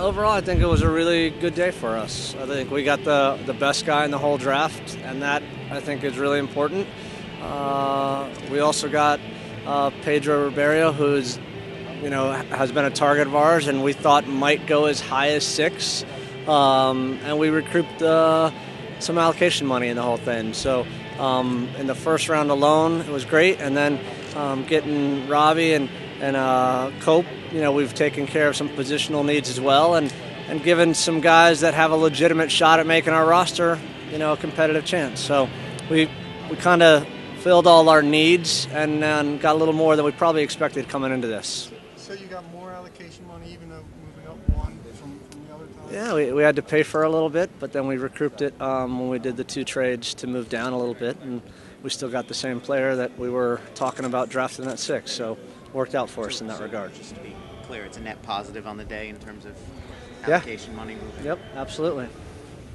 overall, I think it was a really good day for us. I think we got the best guy in the whole draft, and that, I think, is really important. We also got Pedro Ribeiro, who's, has been a target of ours, and we thought might go as high as 6. And we recouped some allocation money in the whole thing. So in the first round alone, it was great. And then getting Robbie and Cope, we've taken care of some positional needs as well, and given some guys that have a legitimate shot at making our roster, a competitive chance. So we kind of filled all our needs and got a little more than we probably expected coming into this. So you got more allocation money even though moving up one from the other time? Yeah, we had to pay for a little bit, but then we recouped it when we did the 2 trades to move down a little bit, and we still got the same player that we were talking about drafting at 6, so it worked out for us in that regard. Just to be clear, it's a net positive on the day in terms of allocation money moving. Yep, absolutely.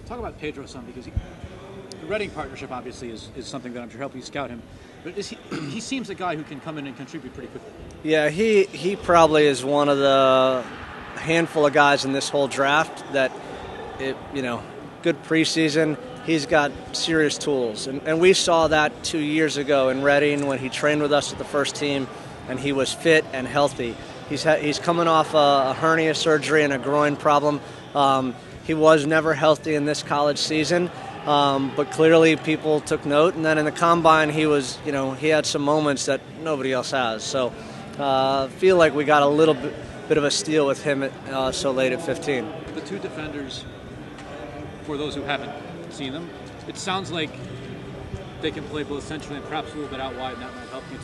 Talk about Pedro some, because the Reading partnership obviously is something that I'm sure helped you scout him. But he seems a guy who can come in and contribute pretty quickly. Yeah, he probably is one of the handful of guys in this whole draft that, good preseason. He's got serious tools. And we saw that 2 years ago in Reading when he trained with us with the first team, and he was fit and healthy. He's coming off a hernia surgery and a groin problem. He was never healthy in this college season. But clearly people took note, and then in the combine he was, he had some moments that nobody else has. So feel like we got a little bit of a steal with him so late at 15. The 2 defenders, for those who haven't seen them, it sounds like they can play both centrally and perhaps a little bit out wide, and that might help you.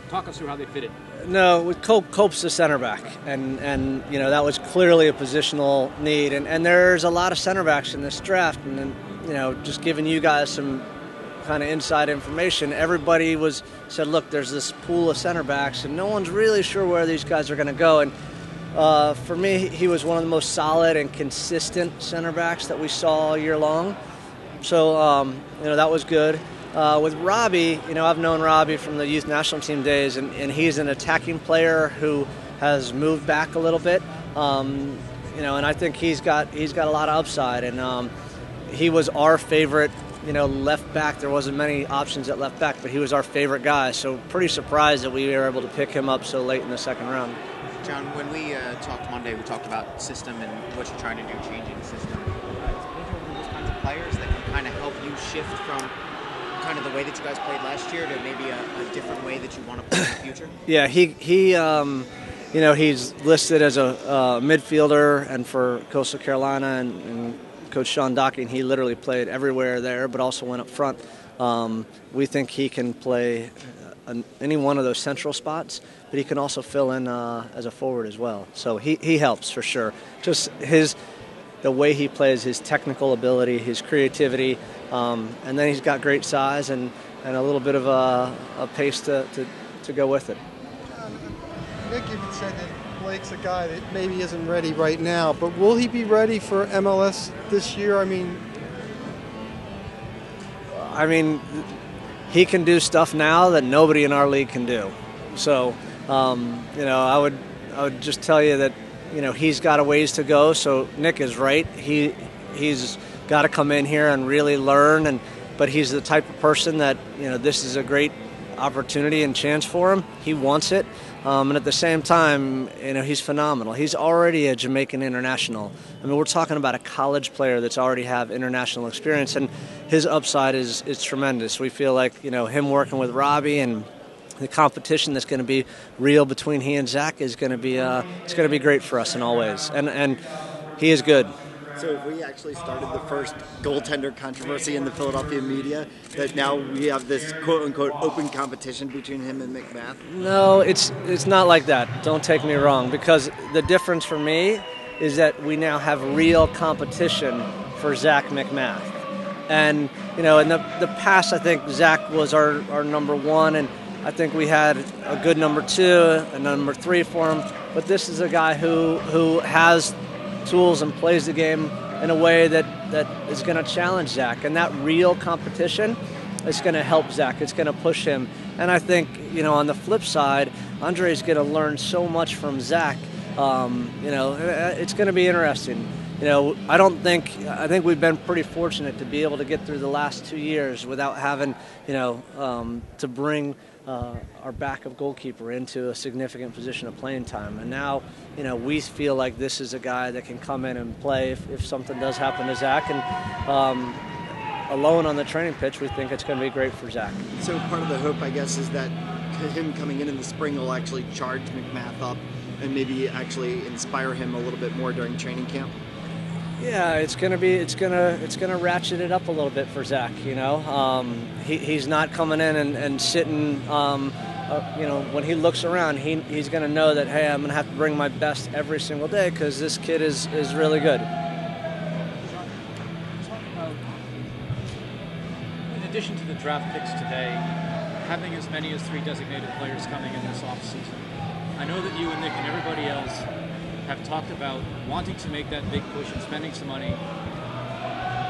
Talk us through how they fit it. No, with Cope's the center back, and that was clearly a positional need, and there's a lot of center backs in this draft, and just giving you guys some kind of inside information, everybody said, look, there's this pool of center backs, and no one's really sure where these guys are going to go. And for me, he was one of the most solid and consistent center backs that we saw all year long. So, that was good. With Robbie, I've known Robbie from the youth national team days, and he's an attacking player who has moved back a little bit. And I think he's got a lot of upside, and he was our favorite, left back. There wasn't many options at left back, but he was our favorite guy. So pretty surprised that we were able to pick him up so late in the second round. John, when we talked Monday, we talked about system and what you're trying to do, changing the system. Those kinds of players that can kind of help you shift from kind of the way that you guys played last year to maybe a different way that you want to play in the future? Yeah, he's listed as a midfielder, and for Coastal Carolina and Coach Sean Docking, he literally played everywhere there, but also went up front. We think he can play any one of those central spots, but he can also fill in as a forward as well. So he helps for sure. Just the way he plays, his technical ability, his creativity, and then he's got great size and a little bit of a pace to go with it. Nick even said that Blake's a guy that maybe isn't ready right now, but will he be ready for MLS this year? I mean, he can do stuff now that nobody in our league can do. So, I would just tell you that, he's got a ways to go. So Nick is right. He's got to come in here and really learn, but he's the type of person that, this is a great opportunity and chance for him. He wants it. And at the same time, he's phenomenal. He's already a Jamaican international. I mean, we're talking about a college player that's already have international experience, and his upside is tremendous. We feel like, him working with Robbie and the competition that's going to be real between he and Zach is going to be it's going to be great for us in all ways. And he is good. So if we actually started the first goaltender controversy in the Philadelphia media, that now we have this quote-unquote open competition between him and McMath? No, it's not like that. Don't take me wrong, because the difference for me is that we now have real competition for Zach McMath. And, in the past, I think Zach was our number one, and I think we had a good number 2, a number 3 for him. But this is a guy who has tools and plays the game in a way that is going to challenge Zach. And that real competition is going to help Zach. It's going to push him. And I think, on the flip side, Andre's going to learn so much from Zach It's going to be interesting. I think we've been pretty fortunate to be able to get through the last 2 years without having, to bring our backup goalkeeper into a significant position of playing time. And now, we feel like this is a guy that can come in and play if something does happen to Zach. And alone on the training pitch, we think it's going to be great for Zach. So part of the hope, I guess, is that him coming in the spring will actually charge McMath up and maybe actually inspire him a little bit more during training camp. Yeah, it's gonna ratchet it up a little bit for Zach. He's not coming in and sitting. When he looks around, he's gonna know that, hey, I'm gonna have to bring my best every single day because this kid is really good. In addition to the draft picks today, having as many as 3 designated players coming in this offseason, I know that you and Nick and everybody else have talked about wanting to make that big push and spending some money.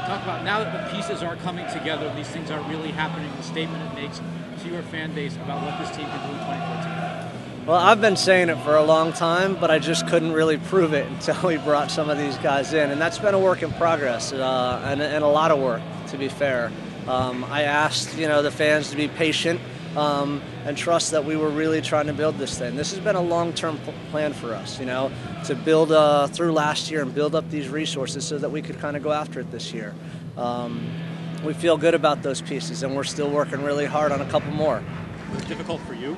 Talk about now that the pieces are coming together, these things are really happening, the statement it makes to your fan base about what this team can do in 2014. Well, I've been saying it for a long time, but I just couldn't really prove it until we brought some of these guys in. And that's been a work in progress and a lot of work, to be fair. I asked, the fans to be patient and trust that we were really trying to build this thing. This has been a long-term plan for us, to build through last year and build up these resources so that we could kind of go after it this year. We feel good about those pieces, and we're still working really hard on a couple more. Was it difficult for you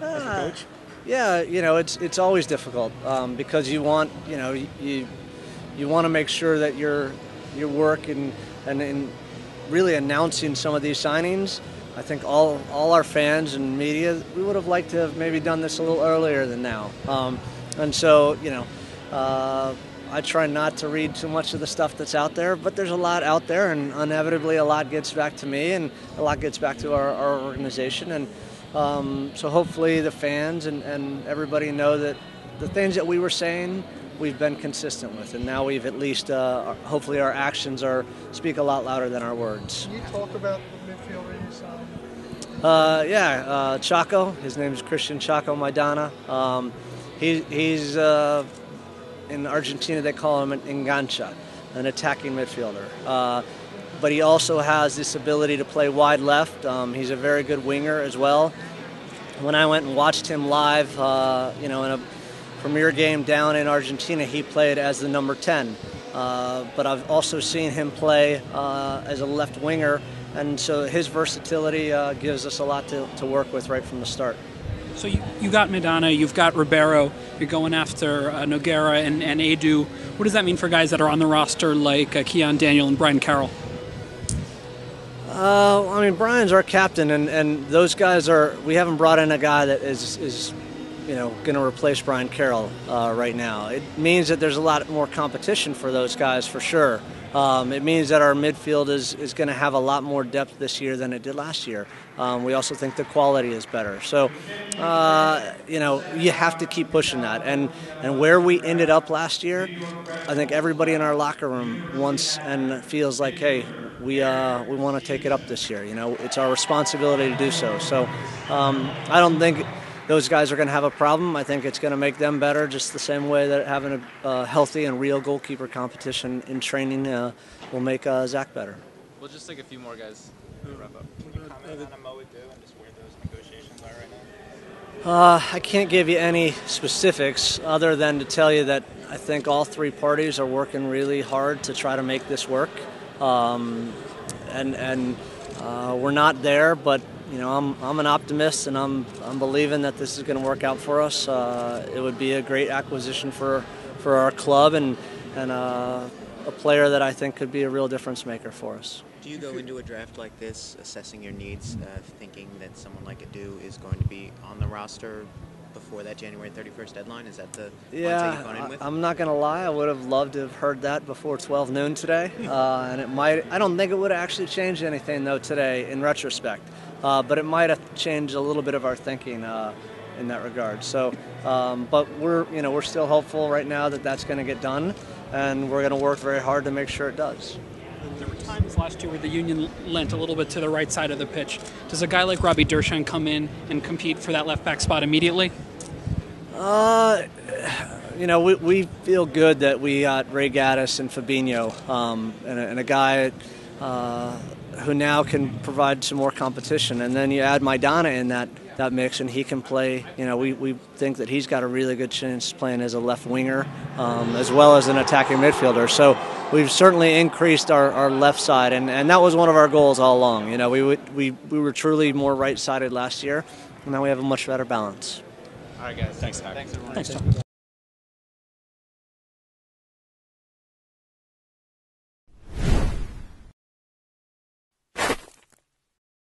as a coach? Yeah, it's always difficult because you want you want to make sure that your work and really announcing some of these signings. I think all our fans and media, we would have liked to have maybe done this a little earlier than now. And so, I try not to read too much of the stuff that's out there, but there's a lot out there, and inevitably a lot gets back to me and a lot gets back to our organization. And so hopefully the fans and everybody know that the things that we were saying, we've been consistent with, and now we've at least, hopefully our actions speak a lot louder than our words. Can you talk about the midfielder you signed? Chaco. His name is Christian Chaco Maidana. He's in Argentina they call him an engancha, an attacking midfielder. But he also has this ability to play wide left. He's a very good winger as well. When I went and watched him live, in a premier game down in Argentina, he played as the number 10. But I've also seen him play as a left winger, and so his versatility gives us a lot to work with right from the start. So you got Medina, you've got Ribeiro, you're going after Noguera and Edu. What does that mean for guys that are on the roster like Keon Daniel and Brian Carroll? Brian's our captain, and those guys we haven't brought in a guy that is going to replace Brian Carroll right now. It means that there's a lot more competition for those guys for sure. It means that our midfield is going to have a lot more depth this year than it did last year. We also think the quality is better. So, you have to keep pushing that. And where we ended up last year, I think everybody in our locker room wants and feels like, hey, we want to take it up this year. It's our responsibility to do so. So I don't think those guys are going to have a problem. I think it's going to make them better, just the same way that having a healthy and real goalkeeper competition in training will make Zach better. We'll just take a few more guys to wrap up. Can you comment on Mo Edu and just where those negotiations are right now? I can't give you any specifics other than to tell you that I think all 3 parties are working really hard to try to make this work. And we're not there, but I'm an optimist, and I'm believing that this is going to work out for us. It would be a great acquisition for our club and a player that I think could be a real difference maker for us. Do you go into a draft like this assessing your needs, thinking that someone like Edu is going to be on the roster before that January 31st deadline? Is that the mindset you've gone in with? I'm not going to lie. I would have loved to have heard that before 12 noon today. And I don't think it would have actually changed anything, though, today in retrospect. But it might have changed a little bit of our thinking in that regard. So, but we're still hopeful right now that that's going to get done, and we're going to work very hard to make sure it does. There were times last year where the Union lent a little bit to the right side of the pitch. Does a guy like Robbie Dershan come in and compete for that left back spot immediately? we feel good that we got Ray Gaddis and Fabinho, and a guy who now can provide some more competition. And then you add Maidana in that mix, and he can play. We think that he's got a really good chance playing as a left winger, as well as an attacking midfielder. So we've certainly increased our left side, and that was one of our goals all along. We were truly more right-sided last year, and now we have a much better balance. All right, guys. Thanks, Hack. Thanks, everyone. Thanks, Tom.